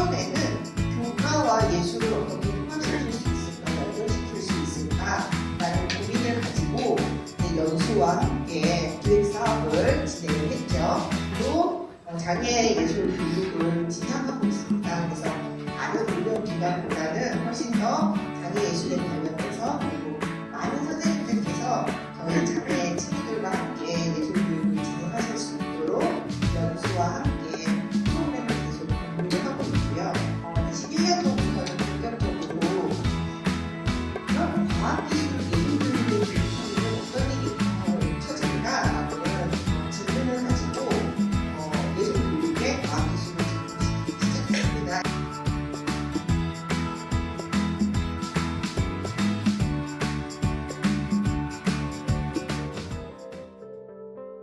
처음에는 교과와 예술을 어떻게 통합시킬 수 있을까, 연결시킬 수 있을까라는 고민을 가지고 연수와 함께 기획 사업을 진행을 했죠. 또 장애 예술 교육을 진행하고 있습니다. 그래서 다른 훈련 기관보다는 훨씬 더 장애 예술에 관련돼서 그리고 많은 선생님들께서 저희 장애 친구들과 함께 예술 교육을 진행하실 수 있도록 연수와 함께 프로그램을 계속 공부를 하고 있고요. 21년도부터는 본격적으로 이런 과학기술 예술 교육을 교육하면 어떤 일이 펼쳐질까라는 질문을 가지고 예술 교육의 과학기술을 시작했습니다.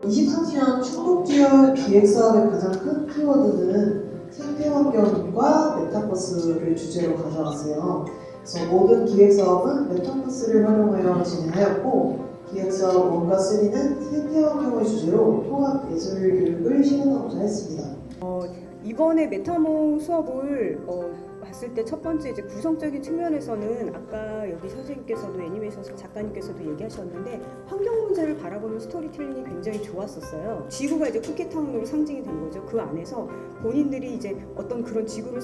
23년 충북지역 기획사업의 가장 큰 키워드는 생태환경과 메타버스를 주제로 가져왔어요. 그래서 모든 기획사업은 메타버스를 활용하여 진행하였고, 기획사업 1과 3는 생태환경을 주제로 통합 예술교육을 실현하고자 했습니다. 이번에 메타몽 수업을 봤을 때 첫 번째 이제 구성적인 측면에서는 아까 여기 선생님께서도 애니메이션 작가님께서도 얘기하셨는데 환경 문제를 바라보는 스토리텔링이 굉장히 좋았었어요. 지구가 이제 쿠키타운으로 상징이 된 거죠. 그 안에서 본인들이 이제 어떤 그런 지구를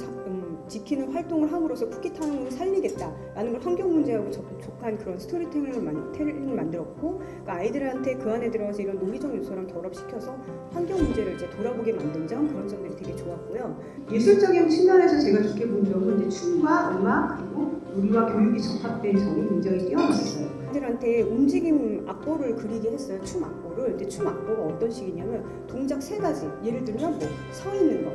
지키는 활동을 함으로써 쿠키타운을 살리겠다라는 걸 환경 문제하고 접촉한 그런 스토리텔링을 만들었고, 그러니까 아이들한테 그 안에 들어가서 이런 논리적 요소랑 결합시켜서 환경 문제를 이제 돌아보게 만든 점, 그런 점들이 되게 좋았고요. 예술적인 측면에서 제가 좋게 본 점은 이제 춤과 음악 그리고 놀이와 교육이 접합된 점이 굉장히 뛰어났었어요. 아이들한테 움직임 악보를 그리게 했어요. 춤 악보를. 근데 춤 악보가 어떤 식이냐면 동작 3가지. 예를 들면 뭐 서 있는 거,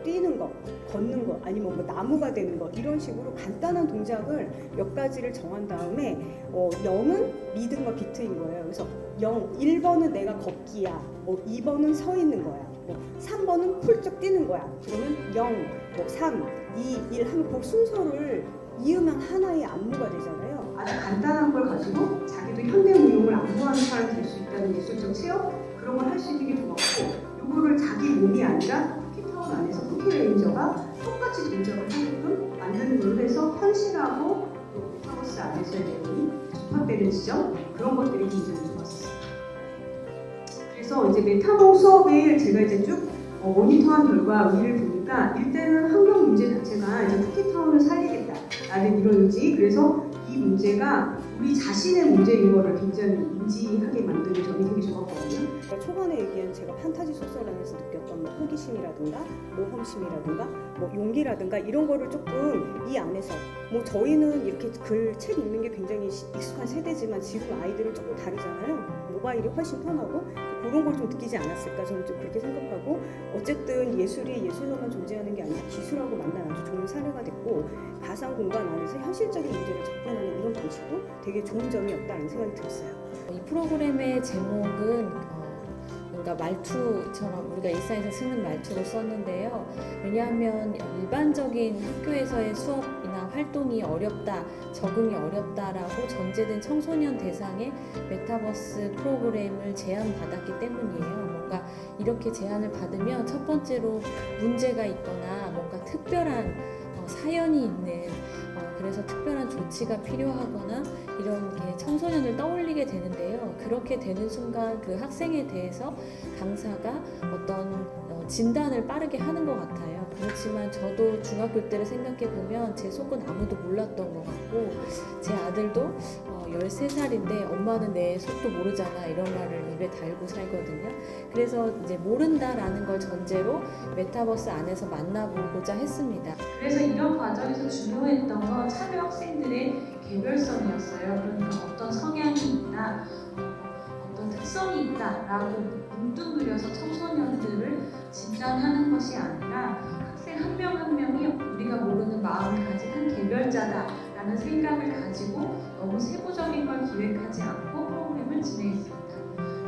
뛰는 거, 걷는 거, 아니면 뭐 나무가 되는 거, 이런 식으로 간단한 동작을 몇 가지를 정한 다음에 0은 리듬과 비트인 거예요. 그래서 1번은 내가 걷기야, 뭐 2번은 서 있는 거야, 뭐 3번은 훌쩍 뛰는 거야. 그러면 0, 뭐 3, 2, 1 하면 그 순서를 이으면 하나의 안무가 되잖아요. 아주 간단한 걸 가지고 자기도 현대무용을 안무하는 사람이 될 수 있다는 예술적 체험, 그런 걸 할 수 있는 게 좋았고, 이거를 자기 몸이 아니라 쿠키타운 안에서 쿠키레인저가 똑같이 동작을 하게끔 만드는 걸로 해서 현실하고 또 메타버스 안에서의 내용이 접합되는 지점, 그런 것들이 굉장히 좋았어요. 그래서 이제 메타몽 수업을 제가 이제 쭉 모니터한 결과 의의를 보니까, 일단은 환경 문제 자체가 이제 쿠키타운을 살리겠다라는 이런 의지, 그래서 이 문제가 우리 자신의 문제인 거를 굉장히 인지하게 만드는 점이 되게 좋았거든요. 초반에 얘기한 제가 판타지 소설하면서 느꼈던 뭐 호기심이라든가 모험심이라든가 뭐 용기라든가 이런 거를 조금 이 안에서, 뭐 저희는 이렇게 책 읽는 게 굉장히 익숙한 세대지만 지금 아이들은 조금 다르잖아요. 모바일이 훨씬 편하고 그런 걸 좀 느끼지 않았을까, 저는 좀 그렇게 생각하고, 어쨌든 예술이 예술로만 존재하는 게 아니라 기술하고 만난 아주 좋은 사례가 됐고, 가상 공간 안에서 현실적인 문제를 접근하는 이런 방식도 되게 좋은 점이었다는 생각이 들었어요. 이 프로그램의 제목은 그러니까 말투처럼 우리가 일상에서 쓰는 말투로 썼는데요. 왜냐하면 일반적인 학교에서의 수업이나 활동이 어렵다, 적응이 어렵다라고 전제된 청소년 대상의 메타버스 프로그램을 제안받았기 때문이에요. 뭔가 이렇게 제안을 받으면 첫 번째로 문제가 있거나 뭔가 특별한 사연이 있는, 그래서 특별한 조치가 필요하거나 이런 게 청소년을 떠올리게 되는데요. 그렇게 되는 순간 그 학생에 대해서 강사가 어떤 진단을 빠르게 하는 것 같아요. 그렇지만 저도 중학교 때를 생각해 보면 제 속은 아무도 몰랐던 것 같고, 제 아들도 13살인데 엄마는 내 속도 모르잖아, 이런 말을 입에 달고 살거든요. 그래서 이제 모른다라는 걸 전제로 메타버스 안에서 만나보고자 했습니다. 그래서 이런 과정에서 중요했던 건 참여 학생들의 개별성이었어요. 그러니까 어떤 성향이 있다, 어떤 특성이 있다라고 뭉뚱그려서 청소년들을 진단하는 것이 아니라 학생 한 명 한 명이 우리가 모르는 마음을 가진 한 개별자다라는 생각을 가지고 너무 세부적인 걸 기획하지 않고 프로그램을 진행했습니다.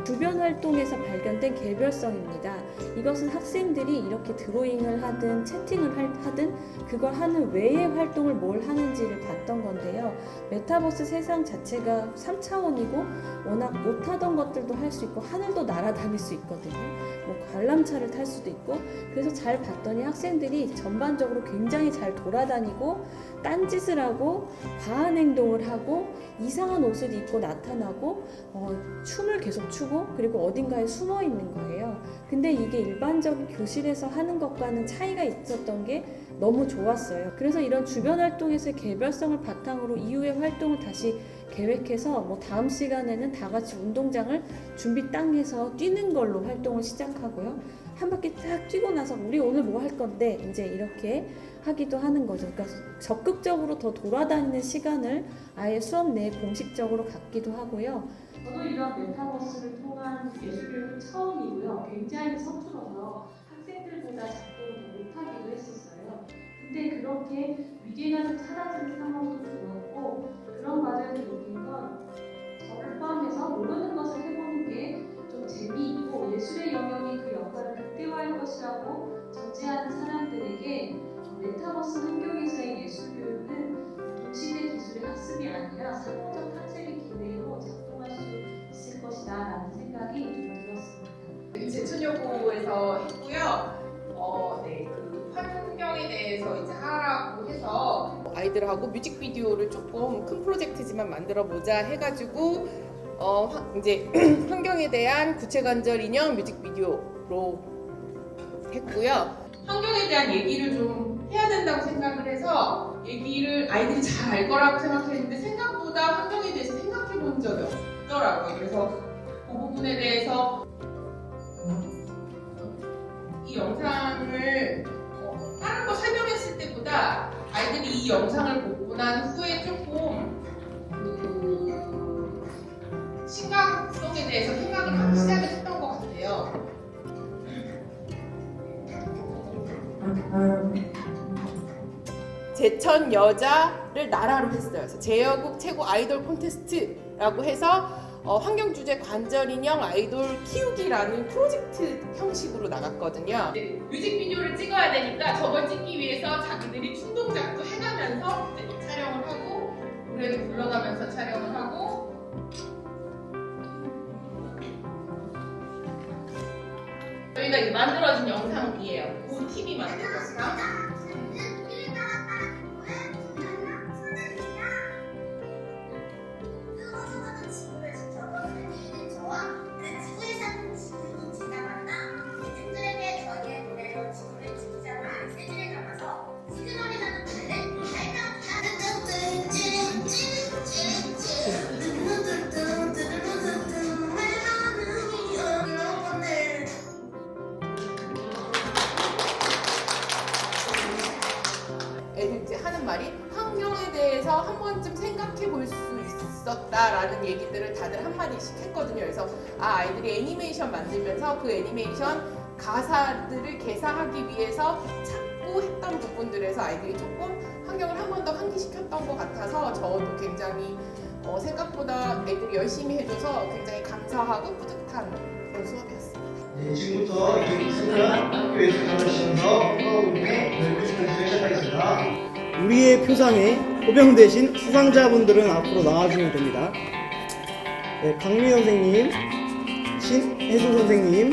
주변 활동에서 발견된 개별성입니다. 이것은 학생들이 이렇게 드로잉을 하든 채팅을 하든 그걸 하는 외의 활동을 뭘 하는지를 봤던 건데요. 메타버스 세상 자체가 3차원이고 워낙 못하던 것들도 할 수 있고 하늘도 날아다닐 수 있거든요. 뭐 관람차를 탈 수도 있고 그래서 잘 봤더니 학생들이 전반적으로 굉장히 잘 돌아다니고 딴짓을 하고 과한 행동을 하고 이상한 옷을 입고 나타나고 춤을 계속 추고 그리고 어딘가에 숨어 있는 거예요. 근데 이게 일반적인 교실에서 하는 것과는 차이가 있었던 게 너무 좋았어요. 그래서 이런 주변 활동에서의 개별성을 바탕으로 이후의 활동을 다시 계획해서 뭐 다음 시간에는 다 같이 운동장을 준비 땅 해서 뛰는 걸로 활동을 시작하고요. 한 바퀴 딱 뛰고 나서 우리 오늘 뭐 할 건데 이제 이렇게 하기도 하는 거죠. 그러니까 적극적으로 더 돌아다니는 시간을 아예 수업 내에 공식적으로 갖기도 하고요. 저도 이런 메타버스를 통한 예술교육은 처음이고요. 굉장히 서툴어서 학생들보다 작동을 더 못하기도 했었어요. 근데 그렇게 위계가 사라지는 상황도 들었고 그런 과정에서 느낀 건 저를 포함해서 모르는 것을 해보는 게 좀 재미있고 예술의 영역이 그 역할을 극대화할 것이라고 전제하는 사람들에게 메타버스 환경에서의 예술교육은 동시대 기술의 학습이 아니라 상호적 탐색의 기회로 작동할 수 있을 것이다 라는 생각이 좀 들었습니다. 제천여고에서 했고요. 네, 그 환경에 대해서 이제 하라고 해서 아이들하고 뮤직비디오를 조금 큰 프로젝트지만 만들어 보자 해가지고 이제 환경에 대한 구체관절 인형 뮤직비디오로 했고요. 환경에 대한 얘기를 좀 해야 된다고 생각을 해서 얘기를 아이들이 잘 알 거라고 생각했는데 생각보다 환경에 대해서 생각해 본 적이 없더라고요. 그래서 그 부분에 대해서 이 영상을 다른 거 설명했을 때보다 아이들이 이 영상을 보고 난 후에 조금 심각성에 대해서 생각을 하기 시작을 했던 것 같아요. 제천 여자를 나라로 했어요. 그래서 제여국 최고 아이돌 콘테스트라고 해서 환경 주제 관절 인형 아이돌 키우기라는 프로젝트 형식으로 나갔거든요. 뮤직비디오를 찍어야 되니까 저걸 찍기 위해서 자기들이 춤 동작도 해가면서 이제 촬영을 하고 노래도 불러가면서 촬영을 하고 저희가 만들어진 영상이에요. 그 팀이 만든 영상. 애들 이제 하는 말이 환경에 대해서 한 번쯤 생각해 볼 수 있었다라는 얘기들을 다들 한마디씩 했거든요. 그래서 아이들이 애니메이션 만들면서 그 애니메이션 가사들을 개사하기 위해서 찾고 했던 부분들에서 아이들이 조금 환경을 한 번 더 환기시켰던 것 같아서 저도 굉장히 생각보다 애들이 열심히 해줘서 굉장히 감사하고 뿌듯한 그런 수업이었습니다. 네, 지금부터 이승은 학교에서 가르치면서 수업을 교육을 시작하겠습니다. 우리의 표상에 호명되신 수상자분들은 앞으로 나와주시면 됩니다. 네, 강미 선생님, 신혜수 선생님,